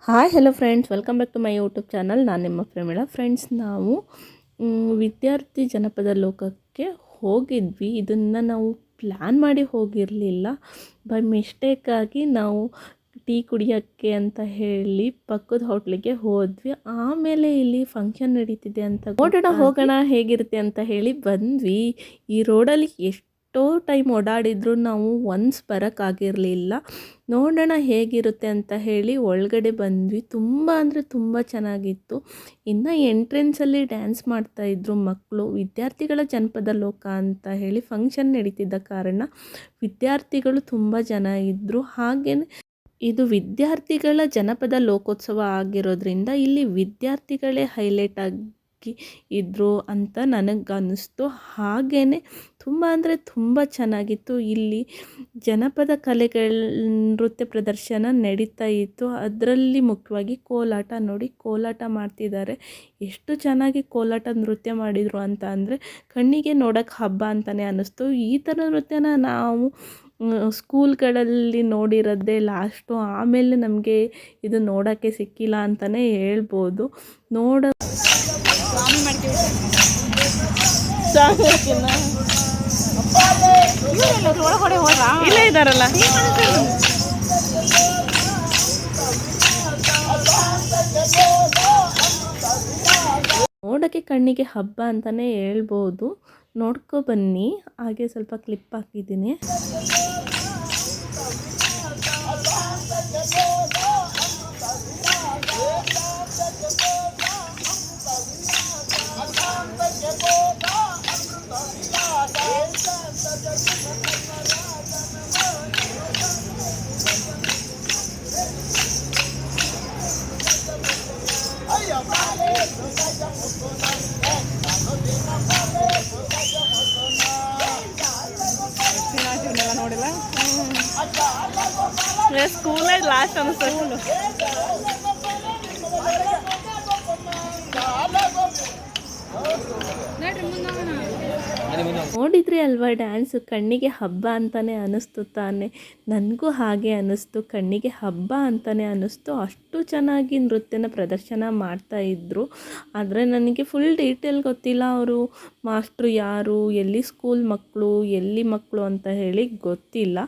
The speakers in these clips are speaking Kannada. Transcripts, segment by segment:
Hi hello friends, welcome back to my YouTube channel. ನಾನು ನಿಮ್ಮ ಪ್ರೇಮಿಳಾ. ಫ್ರೆಂಡ್ಸ್, ನಾವು ವಿದ್ಯಾರ್ಥಿ ಜನಪದ ಲೋಕಕ್ಕೆ ಹೋಗಿದ್ವಿ. ಇದನ್ನು ನಾವು ಪ್ಲ್ಯಾನ್ ಮಾಡಿ ಹೋಗಿರಲಿಲ್ಲ. ಬೈ ಮಿಸ್ಟೇಕಾಗಿ ನಾವು ಟೀ ಕುಡಿಯೋಕ್ಕೆ ಅಂತ ಹೇಳಿ ಪಕ್ಕದ ಹೋಟ್ಲಿಗೆ ಹೋದ್ವಿ. ಆಮೇಲೆ ಇಲ್ಲಿ ಫಂಕ್ಷನ್ ನಡೀತಿದೆ ಅಂತ ನೋಡೋಣ, ಹೋಗೋಣ ಹೇಗಿರುತ್ತೆ ಅಂತ ಹೇಳಿ ಬಂದ್ವಿ. ಈ ರೋಡಲ್ಲಿ ಎಷ್ಟೋ ಟೈಮ್ ಓಡಾಡಿದ್ರು ನಾವು ಒನ್ಸ್ ಬರೋಕ್ಕಾಗಿರಲಿಲ್ಲ. ನೋಡೋಣ ಹೇಗಿರುತ್ತೆ ಅಂತ ಹೇಳಿ ಒಳಗಡೆ ಬಂದ್ವಿ. ತುಂಬ ಅಂದರೆ ತುಂಬ ಚೆನ್ನಾಗಿತ್ತು. ಇನ್ನು ಎಂಟ್ರೆನ್ಸಲ್ಲಿ ಡ್ಯಾನ್ಸ್ ಮಾಡ್ತಾಯಿದ್ರು ಮಕ್ಕಳು. ವಿದ್ಯಾರ್ಥಿಗಳ ಜನಪದ ಲೋಕ ಅಂತ ಹೇಳಿ ಫಂಕ್ಷನ್ ನಡೀತಿದ್ದ ಕಾರಣ ವಿದ್ಯಾರ್ಥಿಗಳು ತುಂಬ ಜನ ಇದ್ದರು. ಹಾಗೆಯೇ ಇದು ವಿದ್ಯಾರ್ಥಿಗಳ ಜನಪದ ಲೋಕೋತ್ಸವ ಆಗಿರೋದ್ರಿಂದ ಇಲ್ಲಿ ವಿದ್ಯಾರ್ಥಿಗಳೇ ಹೈಲೈಟ್ ಆಗಿ ಇದ್ದರು ಅಂತ ನನಗನ್ನಿಸ್ತು. ಹಾಗೆಯೇ ತುಂಬ ಅಂದರೆ ತುಂಬ ಚೆನ್ನಾಗಿತ್ತು. ಇಲ್ಲಿ ಜನಪದ ಕಲೆಗಳ ನೃತ್ಯ ಪ್ರದರ್ಶನ ನಡೀತಾ ಇತ್ತು. ಅದರಲ್ಲಿ ಮುಖ್ಯವಾಗಿ ಕೋಲಾಟ. ನೋಡಿ, ಕೋಲಾಟ ಮಾಡ್ತಿದ್ದಾರೆ. ಎಷ್ಟು ಚೆನ್ನಾಗಿ ಕೋಲಾಟ ನೃತ್ಯ ಮಾಡಿದರು ಅಂತ ಅಂದರೆ ಕಣ್ಣಿಗೆ ನೋಡೋಕ್ಕೆ ಹಬ್ಬ ಅಂತಲೇ ಅನ್ನಿಸ್ತು. ಈ ಥರ ನೃತ್ಯನ ನಾವು ಸ್ಕೂಲ್ಗಳಲ್ಲಿ ನೋಡಿರೋದೇ ಲಾಸ್ಟು. ಆಮೇಲೆ ನಮಗೆ ಇದು ನೋಡೋಕ್ಕೆ ಸಿಕ್ಕಿಲ್ಲ ಅಂತಲೇ ಹೇಳ್ಬೋದು. ಇಲ್ಲ ಇದ್ದಾರಲ್ಲ, ನೋಡೋಕ್ಕೆ ಕಣ್ಣಿಗೆ ಹಬ್ಬ ಅಂತಲೇ ಹೇಳ್ಬೋದು. ನೋಡ್ಕೊ ಬನ್ನಿ. ಹಾಗೆ ಸ್ವಲ್ಪ ಕ್ಲಿಪ್ ಹಾಕಿದ್ದೀನಿ. ನೋಡಿಲ್ಲ, ಸ್ಕೂಲೇ ಲಾಸ್ಟ್ ಅನಿಸ್ತು. ನೋಡಿದ್ರಿ ಅಲ್ವಾ ಡ್ಯಾನ್ಸು? ಕಣ್ಣಿಗೆ ಹಬ್ಬ ಅಂತಲೇ ಅನ್ನಿಸ್ತು ತಾನೆ. ನನಗೂ ಹಾಗೆ ಅನ್ನಿಸ್ತು, ಕಣ್ಣಿಗೆ ಹಬ್ಬ ಅಂತಲೇ ಅನ್ನಿಸ್ತು. ಅಷ್ಟು ಚೆನ್ನಾಗಿ ನೃತ್ಯನ ಪ್ರದರ್ಶನ ಮಾಡ್ತಾಯಿದ್ರು. ಆದರೆ ನನಗೆ ಫುಲ್ ಡೀಟೇಲ್ ಗೊತ್ತಿಲ್ಲ. ಅವರು ಮಾಸ್ಟ್ರು ಯಾರು, ಎಲ್ಲಿ ಸ್ಕೂಲ್ ಮಕ್ಕಳು, ಎಲ್ಲಿ ಮಕ್ಕಳು ಅಂತ ಹೇಳಿ ಗೊತ್ತಿಲ್ಲ.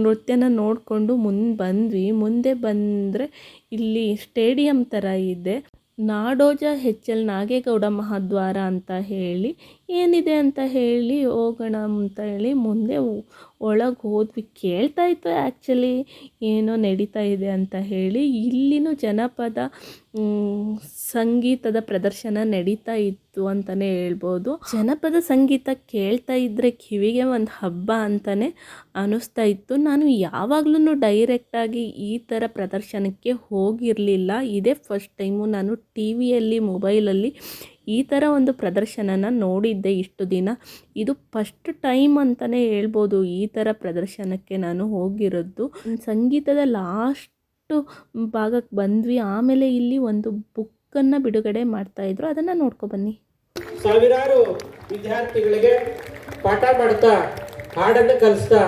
ನೃತ್ಯನ ನೋಡಿಕೊಂಡು ಮುಂದೆ ಬಂದರೆ ಇಲ್ಲಿ ಸ್ಟೇಡಿಯಂ ಥರ ಇದೆ. ನಾಡೋಜ ಎಚ್.ಎಲ್. ನಾಗೇಗೌಡ ಮಹಾದ್ವಾರ ಅಂತ ಹೇಳಿ ಏನಿದೆ ಅಂತ ಹೇಳಿ ಹೋಗೋಣ ಅಂತ ಹೇಳಿ ಮುಂದೆ ಒಳಗೆ ಹೋದ್ವಿ. ಕೇಳ್ತಾ ಇತ್ತು ಆ್ಯಕ್ಚುಲಿ ಏನೋ ನಡೀತಾ ಇದೆ ಅಂತ ಹೇಳಿ. ಇಲ್ಲಿನೂ ಜನಪದ ಸಂಗೀತದ ಪ್ರದರ್ಶನ ನಡೀತಾ ಇತ್ತು ಅಂತಲೇ ಹೇಳ್ಬೋದು. ಜನಪದ ಸಂಗೀತ ಕೇಳ್ತಾ ಇದ್ದರೆ ಕಿವಿಗೆ ಒಂದು ಹಬ್ಬ ಅಂತಲೇ ಅನ್ನಿಸ್ತಾ ಇತ್ತು. ನಾನು ಯಾವಾಗಲೂ ಡೈರೆಕ್ಟಾಗಿ ಈ ಥರ ಪ್ರದರ್ಶನಕ್ಕೆ ಹೋಗಿರಲಿಲ್ಲ. ಇದೇ ಫಸ್ಟ್ ಟೈಮು ನಾನು ಟಿ ವಿಯಲ್ಲಿ, ಮೊಬೈಲಲ್ಲಿ ಈ ಥರ ಒಂದು ಪ್ರದರ್ಶನನ ನೋಡಿದ್ದೆ ಇಷ್ಟು ದಿನ. ಇದು ಫಸ್ಟ್ ಟೈಮ್ ಅಂತಲೇ ಹೇಳ್ಬೋದು ಈ ಥರ ಪ್ರದರ್ಶನಕ್ಕೆ ನಾನು ಹೋಗಿರೋದು. ಸಂಗೀತದ ಲಾಸ್ಟು ಭಾಗಕ್ಕೆ ಬಂದ್ವಿ. ಆಮೇಲೆ ಇಲ್ಲಿ ಒಂದು ಬುಕ್ಕನ್ನು ಬಿಡುಗಡೆ ಮಾಡ್ತಾಯಿದ್ರು, ಅದನ್ನು ನೋಡ್ಕೊಬನ್ನಿ. ಸಾವಿರಾರು ವಿದ್ಯಾರ್ಥಿಗಳಿಗೆ ಪಾಠ ಮಾಡ್ತಾ, ಹಾಡನ್ನು ಕಲಿಸ್ತಾ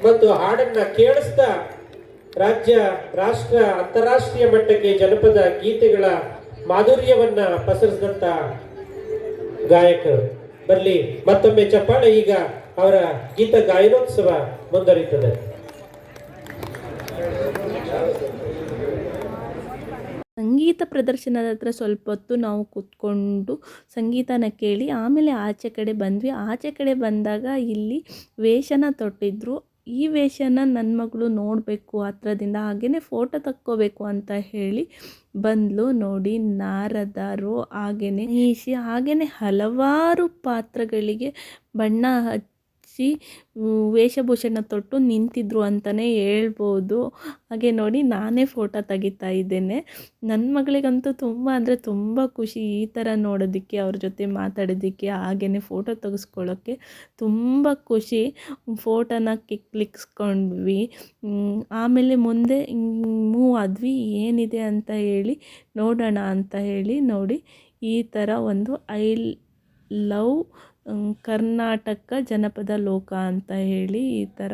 ಮತ್ತು ಹಾಡನ್ನು ಕೇಳಿಸ್ತಾ ರಾಜ್ಯ, ರಾಷ್ಟ್ರ, ಅಂತಾರಾಷ್ಟ್ರೀಯ ಮಟ್ಟಕ್ಕೆ ಜನಪದ ಗೀತೆಗಳ ಮಾಧುರ್ಯವನ್ನ ಪಸರಿಸಿದಂತ ಗಾಯಕರು. ಬರಲಿ ಮತ್ತೊಮ್ಮೆ ಚಪ್ಪಾಳೆ. ಈಗ ಅವರ ಗೀತ ಗಾಯನೋತ್ಸವ ಮುಂದುವರಿಯುತ್ತದೆ. ಸಂಗೀತ ಪ್ರದರ್ಶನದ ಹತ್ರ ಸ್ವಲ್ಪ ಹೊತ್ತು ನಾವು ಕೂತ್ಕೊಂಡು ಸಂಗೀತನ ಕೇಳಿ ಆಮೇಲೆ ಆಚೆ ಕಡೆ ಬಂದ್ವಿ. ಆಚೆ ಕಡೆ ಬಂದಾಗ ಇಲ್ಲಿ ವೇಷನ ತೊಟ್ಟಿದ್ರು. ಈ ವೇಷನ ನನ್ನ ಮಗಳು ನೋಡಬೇಕು ಹತ್ರದಿಂದ, ಹಾಗೆಯೇ ಫೋಟೋ ತಕ್ಕೋಬೇಕು ಅಂತ ಹೇಳಿ ಬಂದ್ಲು. ನೋಡಿ, ನಾರದರು, ಹಾಗೆಯೇ ಈಶಿ, ಹಾಗೆಯೇ ಹಲವಾರು ಪಾತ್ರಗಳಿಗೆ ಬಣ್ಣ ಹಚ್ಚಿ ವೇಷಭೂಷಣ ತೊಟ್ಟು ನಿಂತಿದ್ರು ಅಂತಲೇ ಹೇಳ್ಬೋದು. ಹಾಗೆ ನೋಡಿ, ನಾನೇ ಫೋಟೋ ತೆಗಿತಾ ಇದ್ದೇನೆ. ನನ್ನ ಮಗಳಿಗಂತೂ ತುಂಬ ಅಂದರೆ ತುಂಬ ಖುಷಿ ಈ ಥರ ನೋಡೋದಕ್ಕೆ, ಅವ್ರ ಜೊತೆ ಮಾತಾಡೋದಕ್ಕೆ, ಹಾಗೆಯೇ ಫೋಟೋ ತೆಗೆಸ್ಕೊಳ್ಳೋಕ್ಕೆ ತುಂಬ ಖುಷಿ. ಫೋಟೋನ ಕ್ಲಿಕ್ಸ್ಕೊಂಡ್ವಿ. ಆಮೇಲೆ ಮುಂದೆ ಮೂವ್ ಆದ್ವಿ. ಏನಿದೆ ಅಂತ ಹೇಳಿ ನೋಡೋಣ ಅಂತ ಹೇಳಿ ನೋಡಿ, ಈ ಥರ ಒಂದು ಐ ಲವ್ ಕರ್ನಾಟಕ ಜನಪದ ಲೋಕ ಅಂತ ಹೇಳಿ ಈ ಥರ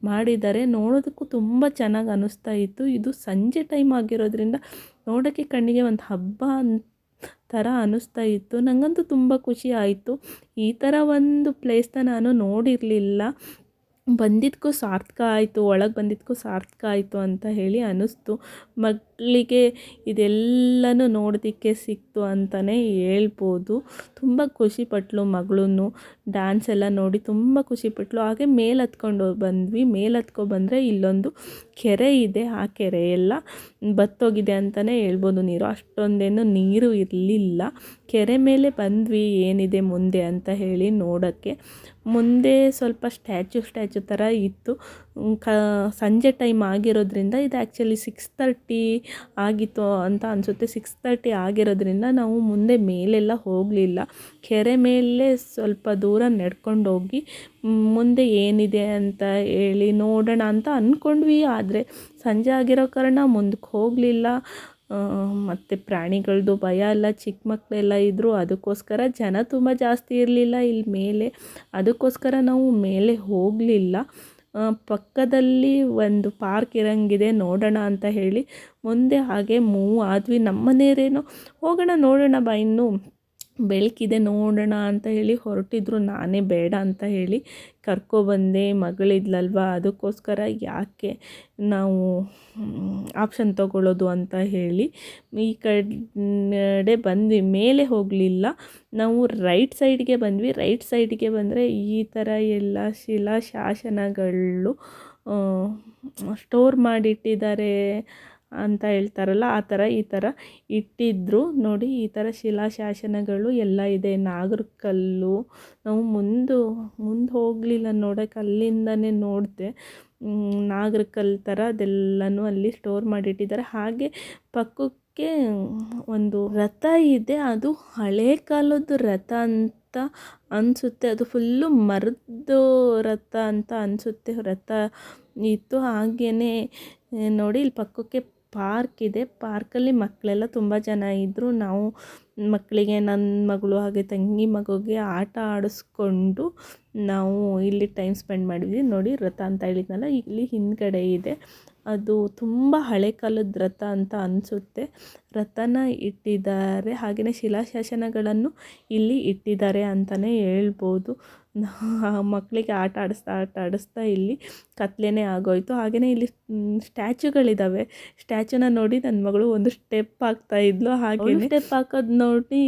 ಮಾಡಿದ್ದಾರೆ. ನೋಡೋದಕ್ಕೂ ತುಂಬ ಚೆನ್ನಾಗಿ ಅನ್ನಿಸ್ತಾ ಇತ್ತು. ಇದು ಸಂಜೆ ಟೈಮ್ ಆಗಿರೋದ್ರಿಂದ ನೋಡೋಕ್ಕೆ ಕಣ್ಣಿಗೆ ಒಂದು ಹಬ್ಬ ಥರ ಅನ್ನಿಸ್ತಾ ಇತ್ತು. ನನಗಂತೂ ತುಂಬ ಖುಷಿ ಆಯಿತು. ಈ ಥರ ಒಂದು ಪ್ಲೇಸ್ನ ನಾನು ನೋಡಿರಲಿಲ್ಲ. ಬಂದಿದ್ದಕ್ಕೂ ಸಾರ್ಥಕ ಆಯಿತು, ಒಳಗೆ ಬಂದಿದ್ದಕ್ಕೂ ಸಾರ್ಥಕ ಆಯಿತು ಅಂತ ಹೇಳಿ ಅನ್ನಿಸ್ತು. ಮಕ್ಕಳಿಗೆ ಇದೆಲ್ಲನೂ ನೋಡೋದಕ್ಕೆ ಸಿಕ್ತು ಅಂತಲೇ ಹೇಳ್ಬೋದು. ತುಂಬ ಖುಷಿಪಟ್ಲು ಮಗಳೂ. ಡ್ಯಾನ್ಸ್ ಎಲ್ಲ ನೋಡಿ ತುಂಬ ಖುಷಿಪಟ್ಲು. ಹಾಗೆ ಮೇಲೆ ಹತ್ಕೊಂಡು ಬಂದ್ವಿ. ಮೇಲೆ ಹತ್ಕೊ ಬಂದರೆ ಇಲ್ಲೊಂದು ಕೆರೆ ಇದೆ. ಆ ಕೆರೆ ಎಲ್ಲ ಬತ್ತೋಗಿದೆ ಅಂತಲೇ ಹೇಳ್ಬೋದು. ನೀರು ಅಷ್ಟೊಂದೇನು ನೀರು ಇರಲಿಲ್ಲ. ಕೆರೆ ಮೇಲೆ ಬಂದ್ವಿ ಏನಿದೆ ಮುಂದೆ ಅಂತ ಹೇಳಿ ನೋಡೋಕ್ಕೆ. ಮುಂದೆ ಸ್ವಲ್ಪ ಸ್ಟ್ಯಾಚು ಥರ ಇತ್ತು. ಸಂಜೆ ಟೈಮ್ ಆಗಿರೋದ್ರಿಂದ ಇದು ಆ್ಯಕ್ಚುಲಿ 6:30 ಆಗಿತ್ತು ಅಂತ ಅನಿಸುತ್ತೆ. 6:30 ಆಗಿರೋದ್ರಿಂದ ನಾವು ಮುಂದೆ ಮೇಲೆಲ್ಲ ಹೋಗಲಿಲ್ಲ. ಕೆರೆ ಮೇಲೆ ಸ್ವಲ್ಪ ದೂರ ನಡ್ಕೊಂಡು ಹೋಗಿ ಮುಂದೆ ಏನಿದೆ ಅಂತ ಹೇಳಿ ನೋಡೋಣ ಅಂತ ಅಂದ್ಕೊಂಡ್ವಿ. ಆದರೆ ಸಂಜೆ ಆಗಿರೋ ಕಾರಣ ಮುಂದಕ್ಕೆ ಹೋಗಲಿಲ್ಲ. ಮತ್ತು ಪ್ರಾಣಿಗಳದ್ದು ಭಯ ಎಲ್ಲ, ಚಿಕ್ಕ ಮಕ್ಕಳೆಲ್ಲ ಇದ್ದರು. ಅದಕ್ಕೋಸ್ಕರ ಜನ ತುಂಬ ಜಾಸ್ತಿ ಇರಲಿಲ್ಲ ಇಲ್ಲಿ ಮೇಲೆ. ಅದಕ್ಕೋಸ್ಕರ ನಾವು ಮೇಲೆ ಹೋಗಲಿಲ್ಲ. ಪಕ್ಕದಲ್ಲಿ ಒಂದು ಪಾರ್ಕ್ ಇರೋಂಗಿದೆ, ನೋಡೋಣ ಅಂತ ಹೇಳಿ ಮುಂದೆ ಹಾಗೆ ಮೂವ್ ಆದ್ವಿ. ನಮ್ಮನೆಯವರೇನೋ ಹೋಗೋಣ ನೋಡೋಣ ಬಾ, ಇನ್ನೂ ಬೆಳಕಿದೆ ನೋಡೋಣ ಅಂತ ಹೇಳಿ ಹೊರಟಿದ್ರು. ನಾನೇ ಬೇಡ ಅಂತ ಹೇಳಿ ಕರ್ಕೊಬಂದೆ. ಮಗಳಿದ್ಲಲ್ವ, ಅದಕ್ಕೋಸ್ಕರ ಯಾಕೆ ನಾವು ಆಪ್ಷನ್ ತಗೊಳ್ಳೋದು ಅಂತ ಹೇಳಿ ಈ ಕಡೆ ಬಂದ್ವಿ. ಮೇಲೆ ಹೋಗಲಿಲ್ಲ, ನಾವು ರೈಟ್ ಸೈಡ್ಗೆ ಬಂದ್ವಿ. ರೈಟ್ ಸೈಡ್ಗೆ ಬಂದರೆ ಈ ಥರ ಎಲ್ಲ ಶಿಲಾಶಾಸನಗಳು ಸ್ಟೋರ್ ಮಾಡಿಟ್ಟಿದ್ದಾರೆ ಅಂತ ಹೇಳ್ತಾರಲ್ಲ, ಆ ಥರ ಈ ಥರ ಇಟ್ಟಿದ್ರು ನೋಡಿ. ಈ ಥರ ಶಿಲಾಶಾಸನಗಳು ಎಲ್ಲ ಇದೆ. ನಾಗರಕಲ್ಲು, ನಾವು ಮುಂದೆ ಹೋಗಲಿಲ್ಲ ನೋಡೋಕೆ, ಅಲ್ಲಿಂದನೇ ನೋಡಿದೆ. ನಾಗರಕಲ್ಲು ಥರ ಅದೆಲ್ಲನೂ ಅಲ್ಲಿ ಸ್ಟೋರ್ ಮಾಡಿಟ್ಟಿದ್ದಾರೆ. ಹಾಗೆ ಪಕ್ಕಕ್ಕೆ ಒಂದು ರಥ ಇದೆ. ಅದು ಹಳೆ ಕಾಲದ ರಥ ಅಂತ ಅನಿಸುತ್ತೆ. ಅದು ಫುಲ್ಲು ಮರದ್ದು ರಥ ಅಂತ ಅನಿಸುತ್ತೆ. ರಥ ಇತ್ತು. ಹಾಗೆಯೇ ನೋಡಿ ಇಲ್ಲಿ ಪಕ್ಕಕ್ಕೆ ಪಾರ್ಕ್ ಇದೆ. ಪಾರ್ಕಲ್ಲಿ ಮಕ್ಕಳೆಲ್ಲ ತುಂಬ ಜನ ಇದ್ದರು. ನಾವು ಮಕ್ಕಳಿಗೆ, ನನ್ನ ಮಗಳು ಹಾಗೆ ತಂಗಿ ಮಗುಗೆ ಆಟ ಆಡಿಸ್ಕೊಂಡು ನಾವು ಇಲ್ಲಿ ಟೈಮ್ ಸ್ಪೆಂಡ್ ಮಾಡಿದ್ವಿ. ನೋಡಿ ರಥ ಅಂತ ಹೇಳಿದ್ನಲ್ಲ, ಇಲ್ಲಿ ಹಿಂದ್ಗಡೆ ಇದೆ. ಅದು ತುಂಬ ಹಳೆ ಕಾಲದ ರಥ ಅಂತ ಅನಿಸುತ್ತೆ. ರಥನ ಇಟ್ಟಿದ್ದಾರೆ. ಹಾಗೆಯೇ ಶಿಲಾಶಾಸನಗಳನ್ನು ಇಲ್ಲಿ ಇಟ್ಟಿದ್ದಾರೆ ಅಂತಲೇ ಹೇಳ್ಬೋದು. ಮಕ್ಕಳಿಗೆ ಆಟ ಆಡಿಸ್ತಾ ಇಲ್ಲಿ ಕತ್ಲೆನೇ ಆಗೋಯಿತು. ಹಾಗೆಯೇ ಇಲ್ಲಿ ಸ್ಟ್ಯಾಚುಗಳಿದ್ದಾವೆ. ಸ್ಟ್ಯಾಚುನ ನೋಡಿ ನನ್ನ ಮಗಳು ಒಂದು ಸ್ಟೆಪ್ ಹಾಕ್ತಾಯಿದ್ಲು. ಹಾಗೆ ಸ್ಟೆಪ್ ಹಾಕೋದು ನೋಡಿ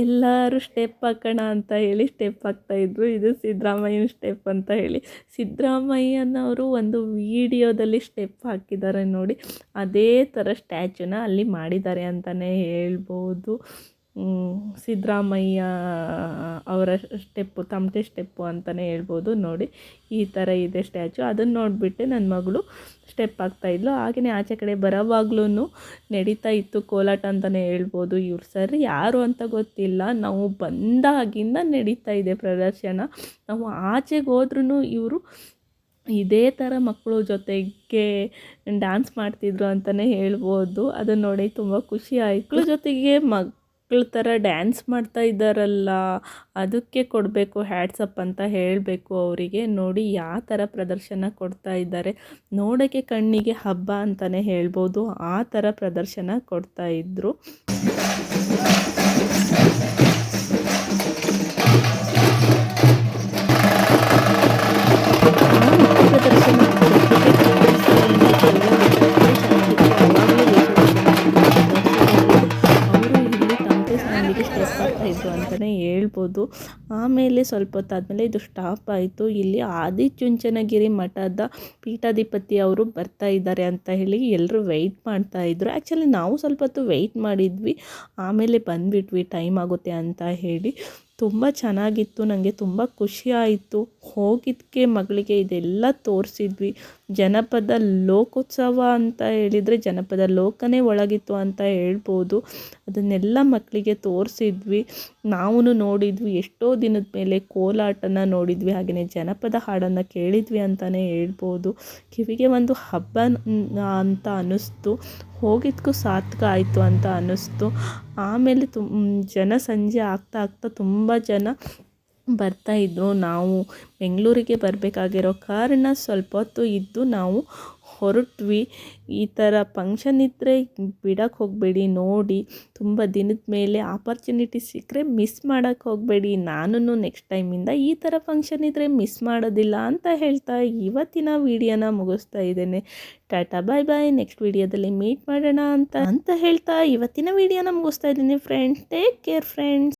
ಎಲ್ಲರೂ ಸ್ಟೆಪ್ ಹಾಕೋಣ ಅಂತ ಹೇಳಿ ಸ್ಟೆಪ್ ಹಾಕ್ತಾಯಿದ್ರು. ಇದು ಸಿದ್ದರಾಮಯ್ಯನ ಸ್ಟೆಪ್ ಅಂತ ಹೇಳಿ ಸಿದ್ದರಾಮಯ್ಯನವರು ಒಂದು ವಿಡಿಯೋದಲ್ಲಿ ಸ್ಟೆಪ್ ಹಾಕಿದ್ದಾರೆ ನೋಡಿ. ಅದೇ ಥರ ಸ್ಟ್ಯಾಚುನ ಅಲ್ಲಿ ಮಾಡಿದ್ದಾರೆ ಅಂತಲೇ ಹೇಳ್ಬೋದು. ಸಿದ್ದರಾಮಯ್ಯ ಅವರ ಸ್ಟೆಪ್ಪು, ತಮಟೆ ಸ್ಟೆಪ್ಪು ಅಂತಲೇ ಹೇಳ್ಬೋದು. ನೋಡಿ ಈ ಥರ ಇದೆ ಸ್ಟ್ಯಾಚು. ಅದನ್ನು ನೋಡಿಬಿಟ್ಟು ನನ್ನ ಮಗಳು ಸ್ಟೆಪ್ ಆಗ್ತಾಯಿದ್ಲು. ಹಾಗೆಯೇ ಆಚೆ ಕಡೆ ಬರೋವಾಗ್ಲೂ ನಡೀತಾ ಇತ್ತು ಕೋಲಾಟ ಅಂತಲೇ ಹೇಳ್ಬೋದು. ಇವ್ರು ಸರಿ ಯಾರು ಅಂತ ಗೊತ್ತಿಲ್ಲ, ನಾವು ಬಂದಾಗಿಂದ ನಡೀತಾ ಇದೆ ಪ್ರದರ್ಶನ. ನಾವು ಆಚೆಗೆ ಹೋದ್ರೂ ಇವರು ಇದೇ ಥರ ಮಕ್ಕಳು ಜೊತೆಗೆ ಡ್ಯಾನ್ಸ್ ಮಾಡ್ತಿದ್ರು ಅಂತಲೇ ಹೇಳ್ಬೋದು. ಅದನ್ನು ನೋಡಿ ತುಂಬ ಖುಷಿ ಆಯಿತು. ಮಕ್ಕಳ ಜೊತೆಗೆ ಮಕ್ಕಳ ಥರ ಡ್ಯಾನ್ಸ್ ಮಾಡ್ತಾ ಇದ್ದಾರಲ್ಲ, ಅದಕ್ಕೆ ಕೊಡಬೇಕು ಹ್ಯಾಟ್ಸಪ್ ಅಂತ ಹೇಳಬೇಕು ಅವರಿಗೆ. ನೋಡಿ ಯಾವ ಥರ ಪ್ರದರ್ಶನ ಕೊಡ್ತಾ ಇದ್ದಾರೆ, ನೋಡೋಕ್ಕೆ ಕಣ್ಣಿಗೆ ಹಬ್ಬ ಅಂತಲೇ ಹೇಳ್ಬೋದು. ಆ ಥರ ಪ್ರದರ್ಶನ ಕೊಡ್ತಾಯಿದ್ರು. ಅಂತಲೇ ಹೇಳ್ಬೋದು. ಆಮೇಲೆ ಸ್ವಲ್ಪ ಹೊತ್ತಾದಮೇಲೆ ಇದು ಸ್ಟಾಪ್ ಆಯಿತು. ಇಲ್ಲಿ ಆದಿಚುಂಚನಗಿರಿ ಮಠದ ಪೀಠಾಧಿಪತಿ ಅವರು ಬರ್ತಾ ಇದ್ದಾರೆ ಅಂತ ಹೇಳಿ ಎಲ್ಲರೂ ವೆಯ್ಟ್ ಮಾಡ್ತಾಯಿದ್ರು. ಆ್ಯಕ್ಚುಲಿ ನಾವು ಸ್ವಲ್ಪ ಹೊತ್ತು ವೆಯ್ಟ್ ಮಾಡಿದ್ವಿ, ಆಮೇಲೆ ಬಂದುಬಿಟ್ವಿ ಟೈಮ್ ಆಗುತ್ತೆ ಅಂತ ಹೇಳಿ. ತುಂಬ ಚೆನ್ನಾಗಿತ್ತು. ನನಗೆ ತುಂಬ ಖುಷಿ ಆಯಿತು. ಹೋಗಿದ್ದಕ್ಕೆ ಮಗಳಿಗೆ ಇದೆಲ್ಲ ತೋರಿಸಿದ್ವಿ. ಜನಪದ ಲೋಕೋತ್ಸವ ಅಂತ ಹೇಳಿದರೆ ಜನಪದ ಲೋಕನೇ ಒಳಗಿತ್ತು ಅಂತ ಹೇಳ್ಬೋದು. ಅದನ್ನೆಲ್ಲ ಮಕ್ಕಳಿಗೆ ತೋರಿಸಿದ್ವಿ. ನಾವು ನೋಡಿದ್ವಿ. ಎಷ್ಟೋ ದಿನದ ಮೇಲೆ ಕೋಲಾಟನ ನೋಡಿದ್ವಿ. ಹಾಗೆಯೇ ಜನಪದ ಹಾಡನ್ನು ಕೇಳಿದ್ವಿ ಅಂತಲೇ ಹೇಳ್ಬೋದು. ಕಿವಿಗೆ ಒಂದು ಹಬ್ಬ ಅಂತ ಅನ್ನಿಸ್ತು. ಹೋಗಿದ್ದಕ್ಕೂ ಸಾರ್ಥಕ ಆಯಿತು ಅಂತ ಅನ್ನಿಸ್ತು. ಆಮೇಲೆ ಜನ ಸಂಜೆ ಆಗ್ತಾ ತುಂಬ ಜನ ಬರ್ತಾಯಿದ್ರು. ನಾವು ಬೆಂಗಳೂರಿಗೆ ಬರಬೇಕಾಗಿರೋ ಕಾರಣ ಸ್ವಲ್ಪ ಹೊತ್ತು ಇದ್ದು ನಾವು ಹೊರಟ್ವಿ. ಈ ಥರ ಫಂಕ್ಷನ್ ಇದ್ದರೆ ಬಿಡೋಕ್ಕೆ ಹೋಗಬೇಡಿ, ನೋಡಿ. ತುಂಬ ದಿನದ ಮೇಲೆ ಆಪರ್ಚುನಿಟಿ ಸಿಕ್ಕರೆ ಮಿಸ್ ಮಾಡೋಕ್ಕೆ ಹೋಗಬೇಡಿ. ನಾನು ನೆಕ್ಸ್ಟ್ ಟೈಮಿಂದ ಈ ಥರ ಫಂಕ್ಷನ್ ಇದ್ದರೆ ಮಿಸ್ ಮಾಡೋದಿಲ್ಲ ಅಂತ ಹೇಳ್ತಾ ಇವತ್ತಿನ ವಿಡಿಯೋನ ಮುಗಿಸ್ತಾ ಇದ್ದೇನೆ. ಟಾಟಾ ಬಾಯ್ ಬಾಯ್. ನೆಕ್ಸ್ಟ್ ವಿಡಿಯೋದಲ್ಲಿ ಮೀಟ್ ಮಾಡೋಣ ಅಂತ ಹೇಳ್ತಾ ಇವತ್ತಿನ ವಿಡಿಯೋನ ಮುಗಿಸ್ತಾ ಇದ್ದೀನಿ ಫ್ರೆಂಡ್ಸ್. Take care friends.